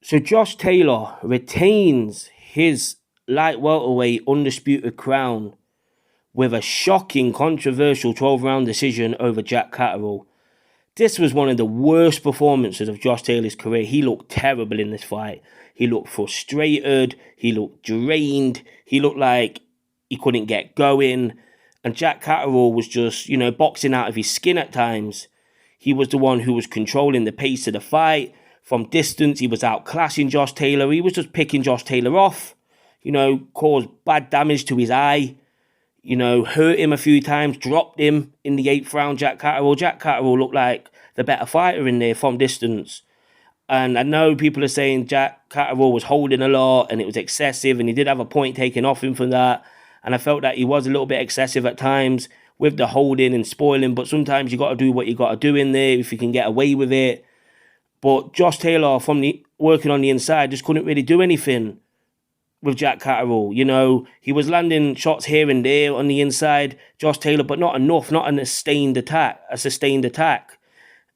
So Josh Taylor retains his light welterweight undisputed crown with a shocking, controversial 12-round decision over Jack Catterall. This was one of the worst performances of Josh Taylor's career. He looked terrible in this fight. He looked frustrated. He looked drained. He looked like he couldn't get going. And Jack Catterall was just, boxing out of his skin at times. He was the one who was controlling the pace of the fight. From distance, he was outclassing Josh Taylor. He was just picking Josh Taylor off. Caused bad damage to his eye. Hurt him a few times, dropped him in the 8th round, Jack Catterall looked like the better fighter in there from distance. And I know people are saying Jack Catterall was holding a lot and it was excessive, and he did have a point taken off him for that. And I felt that he was a little bit excessive at times with the holding and spoiling, but sometimes you got to do what you got to do in there if you can get away with it. But Josh Taylor, from the working on the inside, just couldn't really do anything with Jack Catterall. He was landing shots here and there on the inside, Josh Taylor, but not enough, not a sustained attack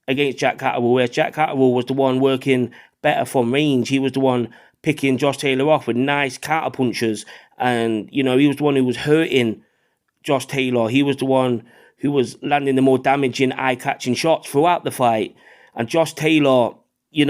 against Jack Catterall, where Jack Catterall was the one working better from range. He was the one picking Josh Taylor off with nice counter punches, and he was the one who was hurting Josh Taylor. He was the one who was landing the more damaging, eye-catching shots throughout the fight. And Josh Taylor, he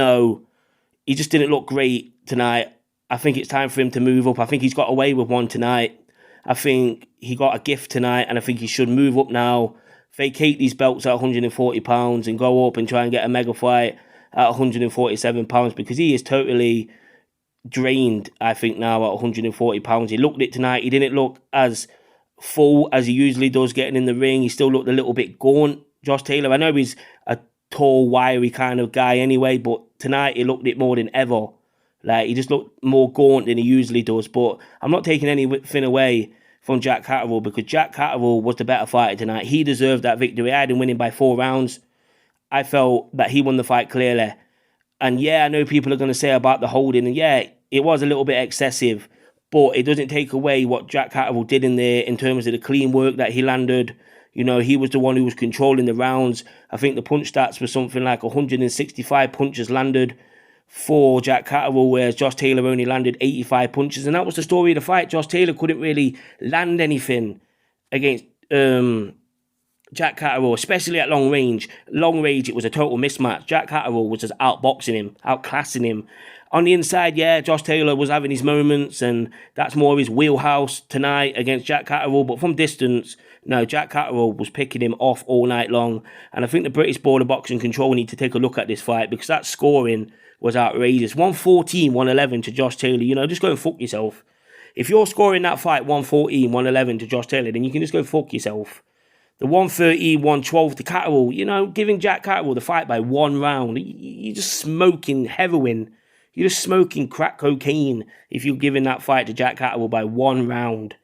just didn't look great tonight. I think it's time for him to move up. I think he's got away with one tonight. I think he got a gift tonight, and I think he should move up now, vacate these belts at 140 pounds and go up and try and get a mega fight at 147 pounds, because he is totally drained, I think, now at 140 pounds. He looked it tonight. He didn't look as full as he usually does getting in the ring. He still looked a little bit gaunt, Josh Taylor. I know he's a tall, wiry kind of guy anyway, but tonight he looked it more than ever. Like, he just looked more gaunt than he usually does. But I'm not taking anything away from Jack Catterall, because Jack Catterall was the better fighter tonight. He deserved that victory. I had him winning by 4 rounds. I felt that he won the fight clearly. And yeah, I know people are going to say about the holding, and yeah, it was a little bit excessive, but it doesn't take away what Jack Catterall did in there in terms of the clean work that he landed. He was the one who was controlling the rounds. I think the punch stats were something like 165 punches landed for Jack Catterall, whereas Josh Taylor only landed 85 punches. And that was the story of the fight. Josh Taylor couldn't really land anything against Jack Catterall, especially at long range. Long range, it was a total mismatch. Jack Catterall was just outboxing him, outclassing him. On the inside, yeah, Josh Taylor was having his moments, and that's more of his wheelhouse tonight against Jack Catterall. But from distance, no, Jack Catterall was picking him off all night long. And I think the British Board of Boxing Control need to take a look at this fight, because that scoring was outrageous. 114, 111 to Josh Taylor. Just go and fuck yourself. If you're scoring that fight 114, 111 to Josh Taylor, then you can just go fuck yourself. The 113, 112 to Catterall, giving Jack Catterall the fight by 1 round. You're just smoking heroin. You're just smoking crack cocaine if you're giving that fight to Jack Catterall by 1 round.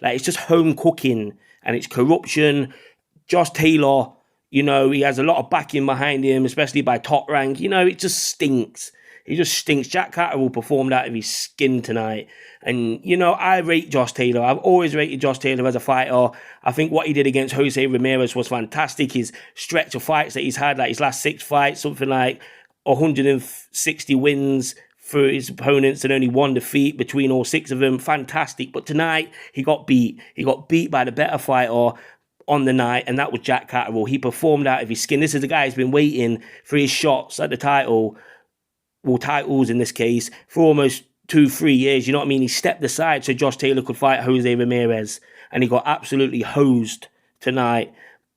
Like, it's just home cooking, and it's corruption. Josh Taylor, he has a lot of backing behind him, especially by Top Rank. It just stinks. It just stinks. Jack Catterall performed out of his skin tonight. And, I rate Josh Taylor. I've always rated Josh Taylor as a fighter. I think what he did against Jose Ramirez was fantastic. His stretch of fights that he's had, like his last 6 fights, something like 160 wins for his opponents and only 1 defeat between all 6 of them. Fantastic. But tonight, he got beat. He got beat by the better fighter on the night, and that was Jack Catterall. He performed out of his skin. This is a guy who's been waiting for his shots at the title, well, titles in this case, for almost 2-3 years. You know what I mean? He stepped aside so Josh Taylor could fight Jose Ramirez, and he got absolutely hosed tonight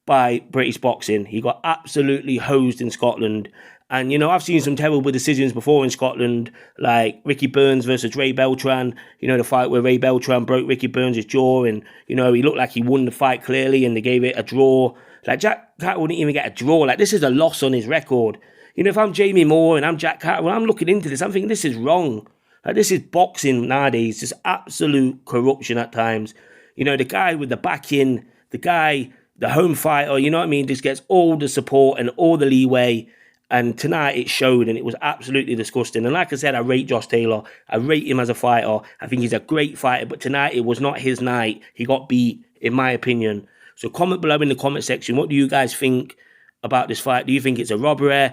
by British boxing. He got absolutely hosed in Scotland. And, I've seen some terrible decisions before in Scotland, like Ricky Burns versus Ray Beltran. The fight where Ray Beltran broke Ricky Burns' jaw, and, he looked like he won the fight clearly, and they gave it a draw. Like, Jack Catterall didn't even get a draw. Like, this is a loss on his record. If I'm Jamie Moore and I'm Jack Catterall, I'm looking into this, I'm thinking this is wrong. Like, this is boxing nowadays, just absolute corruption at times. The guy with the backing, the home fighter, just gets all the support and all the leeway. And tonight it showed, and it was absolutely disgusting. And like I said, I rate Josh Taylor. I rate him as a fighter. I think he's a great fighter. But tonight it was not his night. He got beat, in my opinion. So comment below in the comment section. What do you guys think about this fight? Do you think it's a robbery?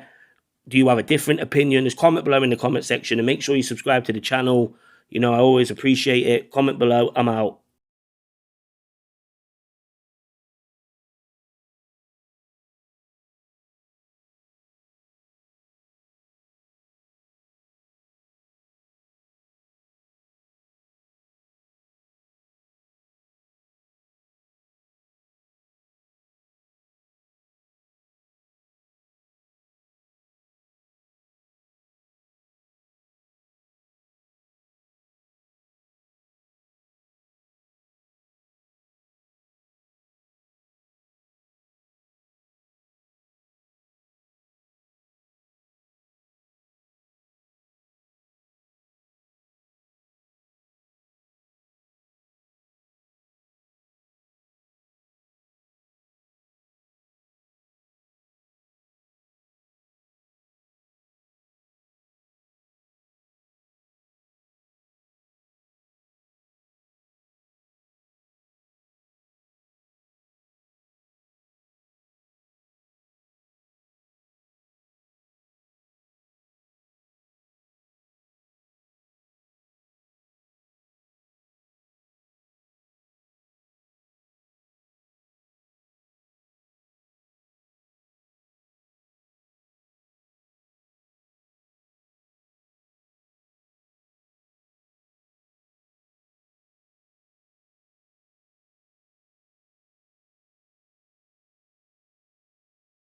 Do you have a different opinion? Just comment below in the comment section, and make sure you subscribe to the channel. You know, I always appreciate it. Comment below. I'm out.